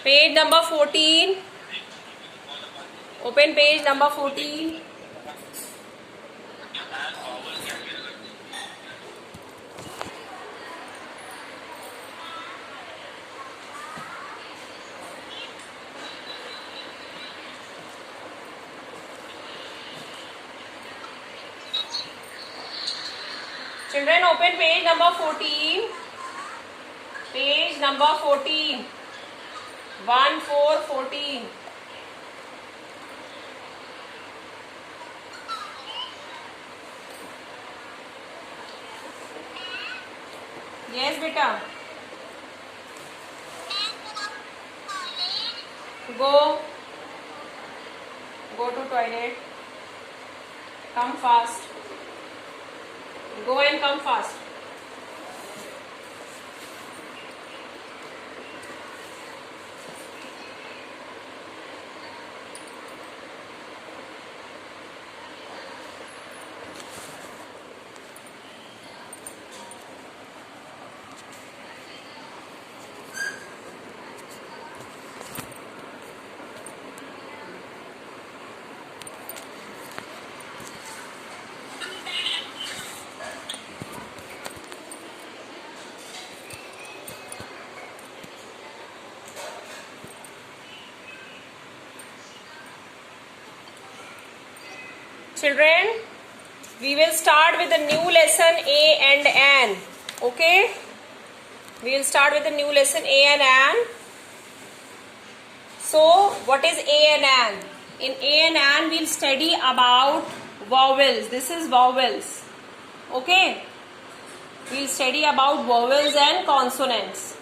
Page number 14. Open page number 14. Children, open page number 14. Page number 14. 14. Yes, beta. Go to toilet. Come fast. Go and come fast. Children, we will start with the new lesson A and An. Okay? We will start with the new lesson A and An. So, what is A and An? In A and An, we will study about vowels. This is vowels. Okay? We will study about vowels and consonants.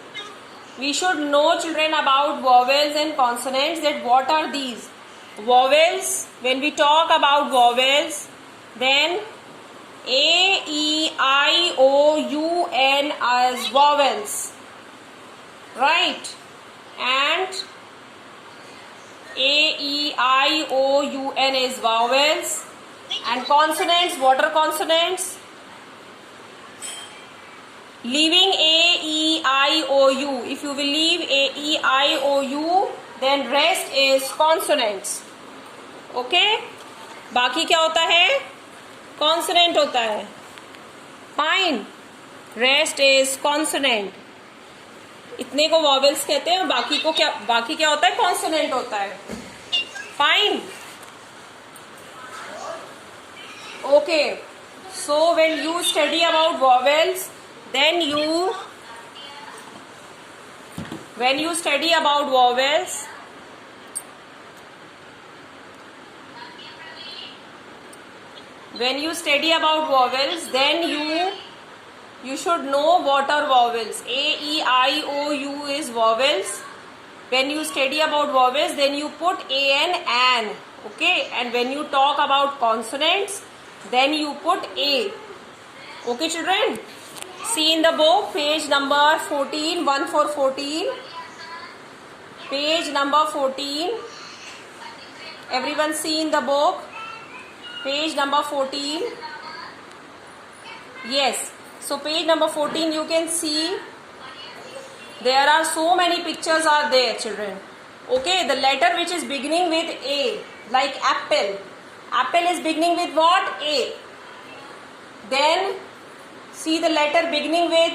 We should know, children, about vowels and consonants, that what are these? Vowels, when we talk about vowels, then A, E, I, O, U, N as vowels, right? And A, E, I, O, U, N is vowels. And consonants, what are consonants? Leaving A, E, I, O, U. If you will leave A, E, I, O, U, then rest is consonants. Okay बाकी क्या होता है? Consonant होता है. Fine. Rest is consonant. इतने को vowels कहते हैं और बाकी क्या होता है? कॉन्सोनेंट होता है. Fine. Okay. So when you study about vowels, then when you study about vowels, then you should know what are vowels. A, E, I, O, U is vowels. When you study about vowels, then you put A and An. Okay, and when you talk about consonants, then you put A. Okay, children. See in the book, page number 14, 14. Page number 14. Everyone see in the book. Page number 14. Yes. So page number 14, you can see there are so many pictures are there, children. Okay, the letter which is beginning with A, like apple. Apple is beginning with what? A. Then see the letter beginning with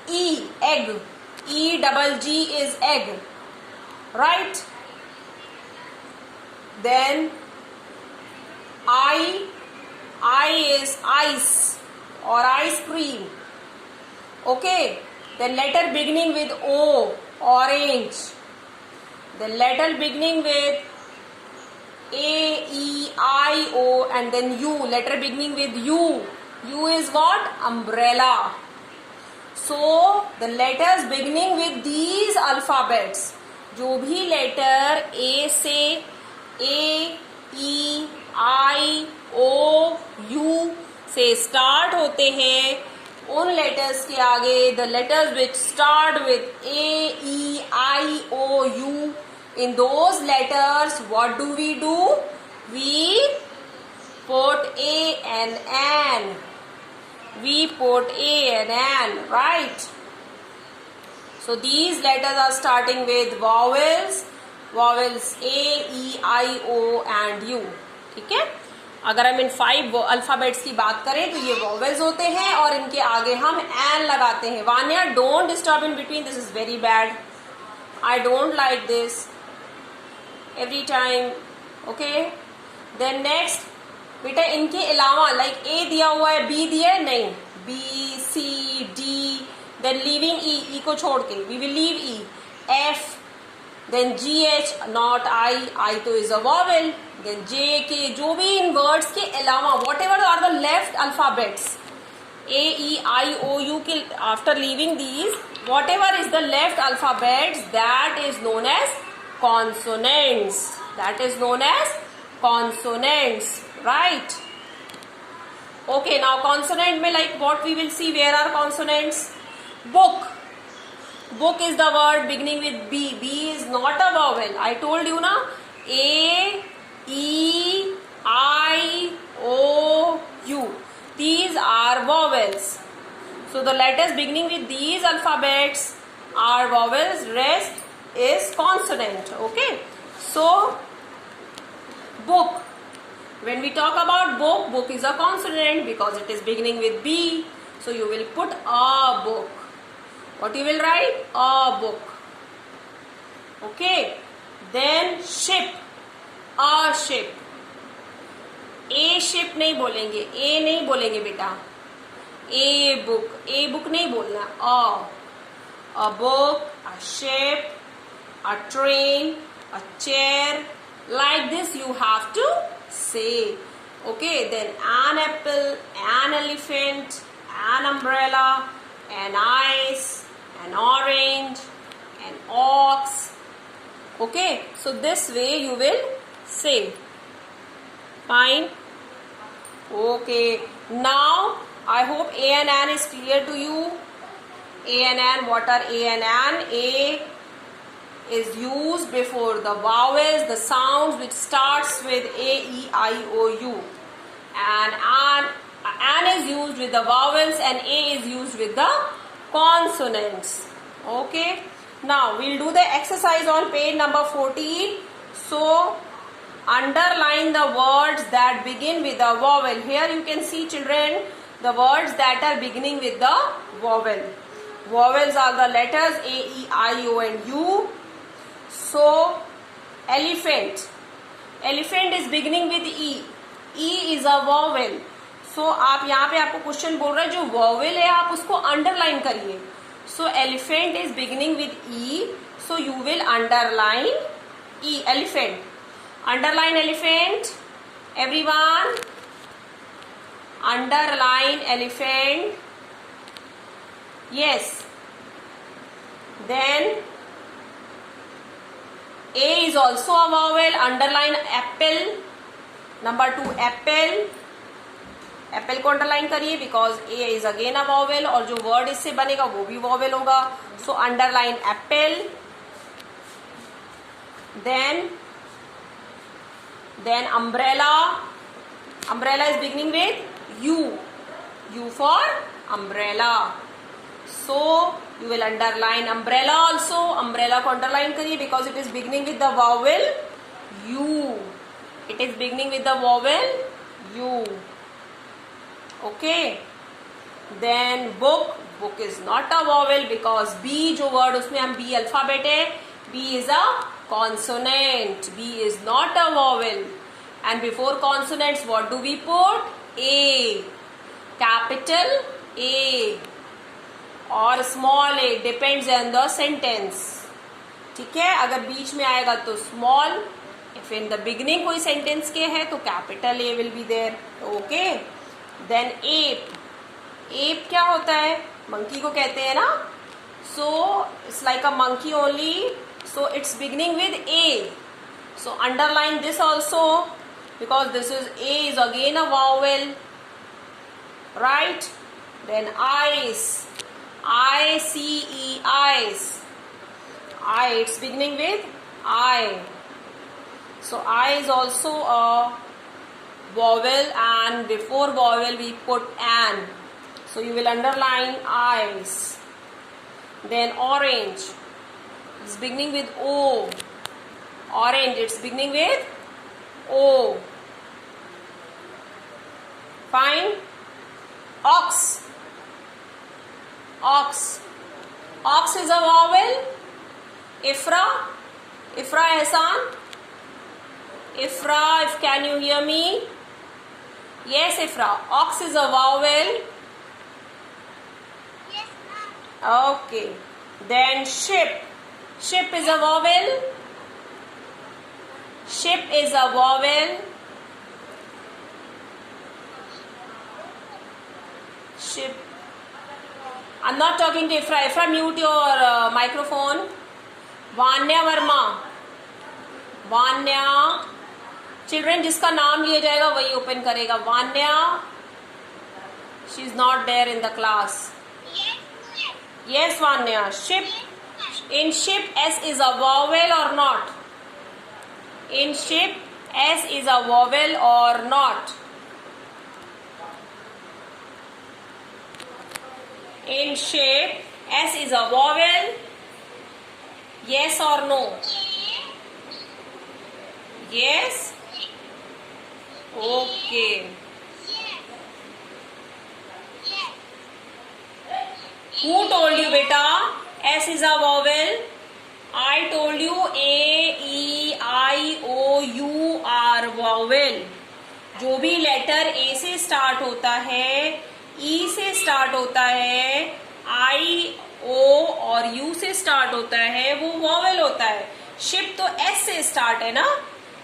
E, egg. E double G is egg. Right? Then I is ice or ice cream. Okay. Then letter beginning with O, orange. Then letter beginning with A, E, I, O, and then U. Letter beginning with U. U is what? Umbrella. So the letters beginning with these alphabets, जो भी letter A से A, E, I, O, U से start होते हैं, उन letters के आगे the letters which start with A, E, I, O, U, in those letters what do? We put A and An. We put A and An, right? So these letters are starting with vowels. Vowels A, E, I, O and U. ठीक है. अगर हम इन 5 alphabets की बात करें तो ये vowels होते हैं और इनके आगे हम एन लगाते हैं. Vanya, don't disturb in between, this is very bad. I don't like this every time. Okay. Then next बेटा, इनके अलावा लाइक ए दिया हुआ है, बी दिया है नहीं, B, C, D, then leaving E, E को छोड़ के we will leave E, F, then G H, not I, I तो is a vowel, then J K, जो भी इन वर्ड्स के अलावा whatever are the left alphabets, A, E, I, O, U के after leaving these, whatever is the left alphabets, that is known as consonants. That is known as consonants. Right. Okay, now consonant में like what we will see, where are consonants? Book. Book is the word beginning with B. B is not a vowel. I told you na. A, E, I, O, U. These are vowels. So the letters beginning with these alphabets are vowels. Rest is consonant. Okay. So book. When we talk about book, book is a consonant because it is beginning with B. So you will put a book. What you will write? A book. Okay. Then ship. A ship. A ship नहीं बोलेंगे. A नहीं बोलेंगे बेटा. A book. A book नहीं बोलना. A book, a ship, a train, a chair. Like this you have to say. Okay, then an apple, an elephant, an umbrella, an ice, an orange, an ox. Okay, so this way you will say. Fine. Okay, now I hope A and N is clear to you. A and N, what are A and N? A is used before the vowels, the sounds which starts with A, E, I, O, U. And an is used with the vowels and A is used with the consonants. Okay. Now we'll do the exercise on page number 14. So underline the words that begin with the vowel. Here you can see, children, the words that are beginning with the vowel. Vowels are the letters A, E, I, O and U. So elephant. Elephant is beginning with E. E is a vowel. So आप यहाँ पे आपको question बोल रहा है जो vowel है आप उसको अंडरलाइन करिए. So elephant is beginning with E. So you will underline E. Elephant. Underline elephant. Everyone. Underline elephant. Yes. Then A is also a vowel. Underline apple. Number 2 apple. Apple को underline करिए because A is again a vowel और जो word इससे बनेगा वो भी vowel होगा. So underline apple. Then umbrella. Umbrella is beginning with U. U for umbrella. So you will underline umbrella also. Umbrella को underline करिए because it is beginning with the vowel U. It is beginning with the vowel U. Okay. Then book. Book is not a vowel because B जो word उसमें हम B alphabet है. B is a consonant. B is not a vowel. And before consonants what do we put? A. Capital A. और small A depends on the sentence. ठीक है, अगर बीच में आएगा तो small, if in the beginning कोई सेंटेंस के है तो capital A will be there. Okay. Then ape. Ape क्या होता है? मंकी को कहते हैं ना. So it's like a monkey only. So it's beginning with A. So underline this also because this is A is again a vowel. Right. Then ice. I-C-E, eyes. I, it's beginning with I. So I is also a vowel and before vowel we put an. So you will underline eyes. Then orange. It's beginning with O. Orange. It's beginning with O. Fine. Ox. Ox. Ox is a vowel. Ifra. Ifra Ehsan. Ifra, if can you hear me? Yes, Ifra. Ox is a vowel. Yes, ma'am. Okay. Then ship. Ship is a vowel. Ship is a vowel. Ship. I'm not talking to Ifra. Ifra, mute your microphone. Vanya Verma. Vanya. Children, जिसका नाम लिया जाएगा वही open करेगा. Vanya. She is not there in the class. Yes, ma'am. Yes, Vanya. Ship. In ship, S is a vowel or not? In ship, S is a vowel or not? In shape, S is a vowel. Yes or no? Yes? Okay. Who told you, beta? S is a vowel. I told you A, E, I, O, U are vowel. जो भी letter A से start होता है, E से start होता है, I, O और U से स्टार्ट होता है, वो vowel होता है. शिप तो S से स्टार्ट है ना?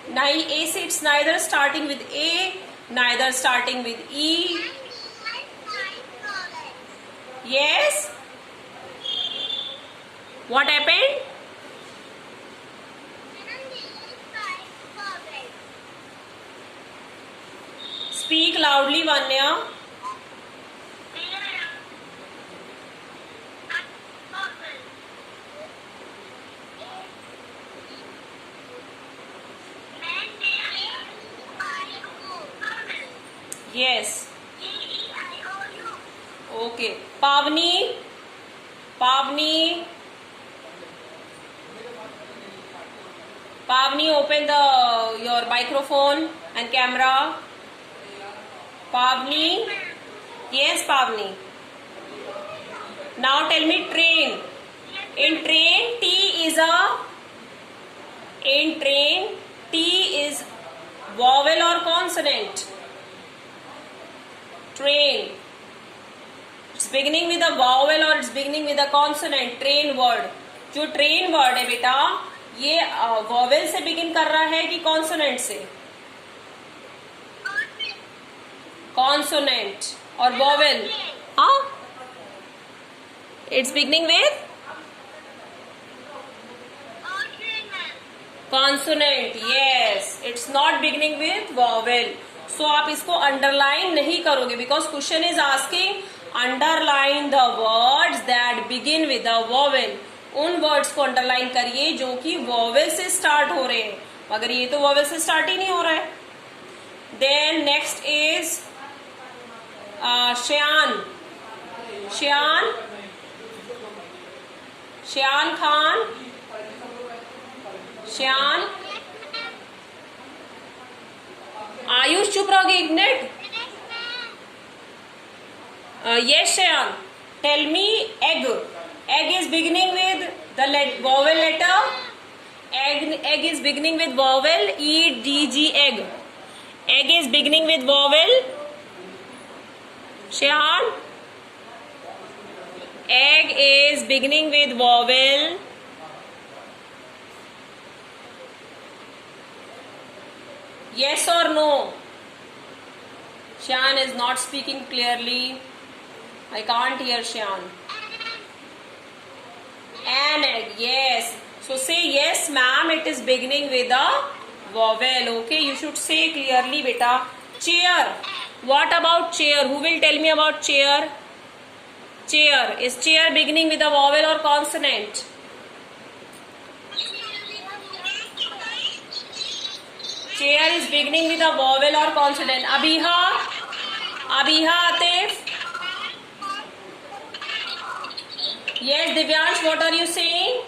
नहीं, A से it's neither starting with A, neither starting with E. Yes? What happened? Speak loudly, Vanya. Yes. Okay. Pavni. Pavni. Pavni, open your microphone and camera. Pavni. Yes, Pavni. Now tell me train. In train, T is vowel or consonant? Train. It's beginning with a vowel or it's beginning with a consonant. Train word. जो train word है बेटा, ये vowel से begin कर रहा है कि consonant से? Consonant और vowel. हाँ? It's beginning with consonant. Yes. It's not beginning with vowel. So आप इसको underline नहीं करोगे because question is asking underline the words that begin with a vowel. उन words को underline करिए जो कि vowel से start हो रहे हैं, मगर ये तो vowel से start ही नहीं हो रहा है. Then next is Shayan. Shayan. Shayan Khan. Shayan. Ayush चुप रहोगे एक minute. Yes, Shayan. Tell me egg. Egg is beginning with the vowel letter. Egg is beginning with vowel. E, D, G, egg. Egg is beginning with vowel. Shayan. Egg is beginning with vowel. Yes or no? Shayan is not speaking clearly. I can't hear Shayan. An egg, yes. So say yes, ma'am, it is beginning with a vowel. Okay, you should say clearly, beta. Chair. What about chair? Who will tell me about chair? Chair. Is chair beginning with a vowel or consonant? Chair is beginning with a vowel or consonant. Abiha. Abiha Atif. Yes, Divyansh, what are you saying?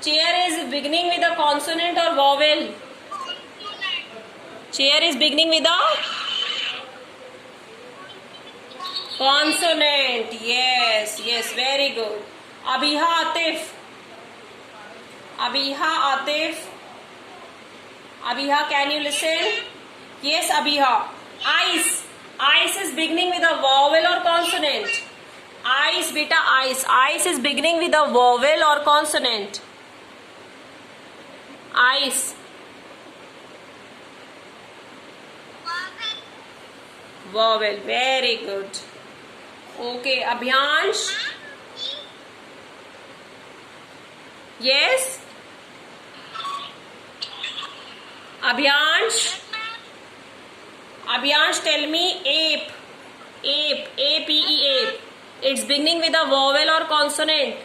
Chair is beginning with a consonant or vowel? Chair is beginning with a consonant. Yes, yes, very good. Abiha Atif. Abiha Atif. Abiha, can you listen? Yes, Abiha. Ice. Ice is beginning with a vowel or consonant? Ice, beta, ice. Ice is beginning with a vowel or consonant? Ice. Vowel. Very good. Okay, Abhyansh. Yes? Abhyansh. Abhyansh, tell me ape. Ape. A-P-E, ape. It's beginning with a vowel or consonant?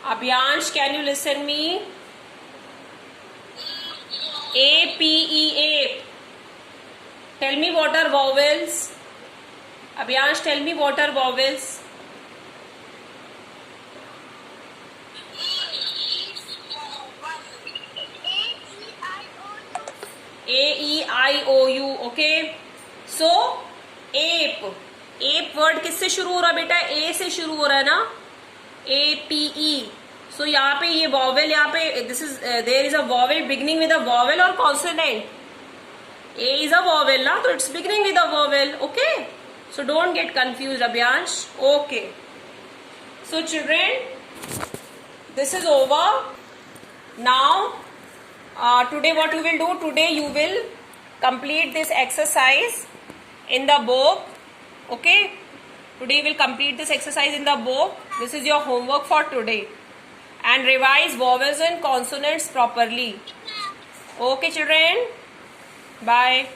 Abhyansh, can you listen me? A-P-E, ape. Tell me what are vowels? Abhyansh, tell me what are vowels? A-E-I-O-U. Okay. So, ape. Ape word किससे शुरू हो रहा है बेटा? A से शुरू हो रहा है ना? A-P-E. So यहाँ पे ये vowel, यहाँ पे this is there is a vowel beginning with a vowel or consonant? A is a vowel ना, तो it's beginning with a vowel. Okay. So don't get confused, Abhyansh. Okay. So children, this is over. Now, today what you will do? Today you will complete this exercise in the book. Okay. Today you will complete this exercise in the book. This is your homework for today. And revise vowels and consonants properly. Okay children. Bye.